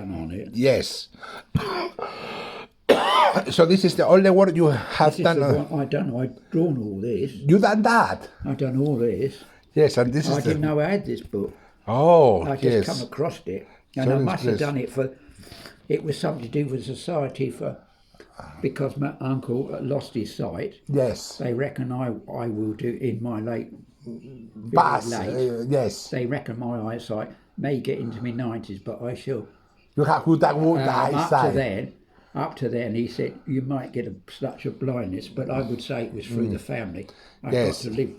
done on it. Yes. So this is the only work you have This is done. the one I done. I'd drawn all this. You done that? I done all this. Yes, and this I is didn't know I had this book. Oh, I just yes. come across it, and So I must have express. done it for. It was something to do with society because my uncle lost his sight. Yes. They reckon I will do in my late. Pass. late. Yes. They reckon my eyesight may get into my 90s, but I shall. You have good eyesight. Up to then, he said you might get such a blindness, but I would say it was through the family. I've Yes. got to live.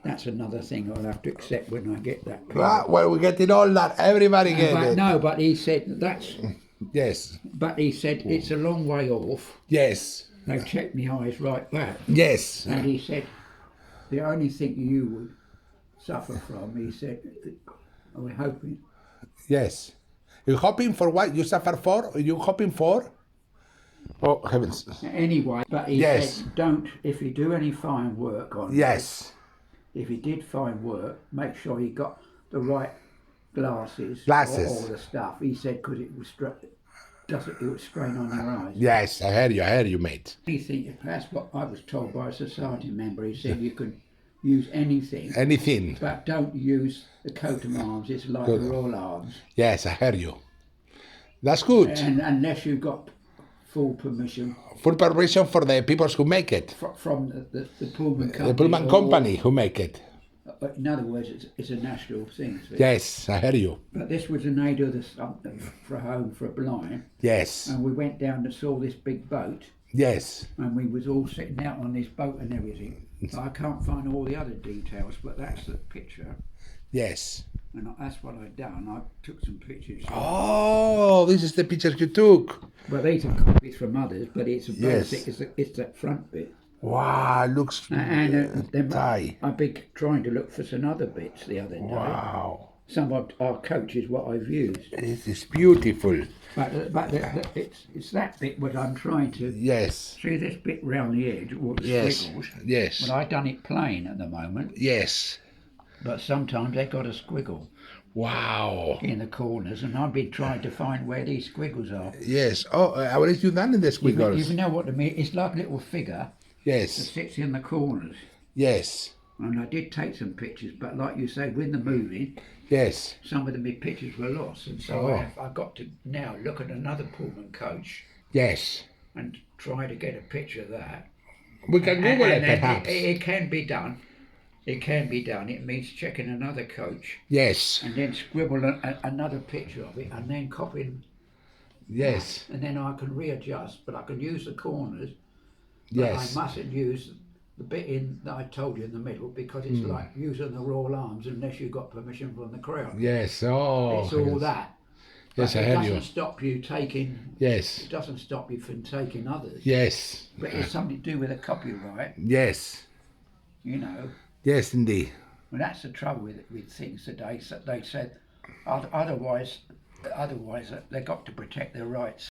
That's another thing I'll have to accept when I get that. Well, we get it all that. Everybody get it. No, but he said that's. Yes. But he said it's a long way off. Yes. They've checked my eyes right back. Yes. And he said, the only thing you would suffer from, he said, we're hoping. Yes. You hoping for what? You suffer for? You hoping for? Oh, heavens. Anyway, but he Yes. said, don't, if you do any fine work on Yes. if he did fine work, make sure he got the right glasses. Glasses. Or all the stuff. He said, because it was it would strain on your eyes. Yes, I heard you, mate. Anything, that's what I was told by a society member. He said you could use anything. Anything. But don't use the coat of arms. It's like Good. the Royal Arms. Yes, I heard you. That's good. And unless you've got full permission Full permission for the people who make it. from the Pullman company. The Pullman company who make it. In other words, it's a national thing. Yes, I heard you. But this was an aid of something for a home for a blind. Yes. And we went down and saw this big boat. Yes. And we was all sitting out on this boat and everything. So I can't find all the other details, but that's the picture. Yes. And that's what I'd done. I took some pictures. Oh, this is the picture you took. Well, these are copies from others, but it's a Yes. basic. It's that front bit. Wow, looks And then tight. I've been trying to look for some other bits the other day. Wow. Some of our coaches, what I've used. This is beautiful. But it's that bit what I'm trying to. Yes. See this bit round the edge, all the Yes. squiggles. Yes. Well, I've done it plain at the moment, Yes. but sometimes they've got a squiggle Wow. in the corners, and I've been trying to find where these squiggles are. Yes. Oh, what have you done in the squiggles? You know what I mean? It's like a little figure that Yes. sits in the corners. Yes. And I did take some pictures, but like you say, with the moving, Yes. some of the pictures were lost. And so I've got to now look at another Pullman coach Yes. and try to get a picture of that. We can Google it, then perhaps. it can be done. It can be done. It means checking another coach Yes. and then scribble another picture of it and then copying. Yes. And then I can readjust, but I can use the corners. But Yes. I mustn't use the bit in that I told you in the middle because it's like using the Royal Arms unless you've got permission from the Crown. Yes. Oh. It's all that. Yes, But I it heard doesn't you. stop you taking. Yes. It doesn't stop you from taking others. Yes. But it's something to do with a copyright, Yes. you know. Yes, indeed. And that's the trouble with things today. So they said, otherwise they've got to protect their rights.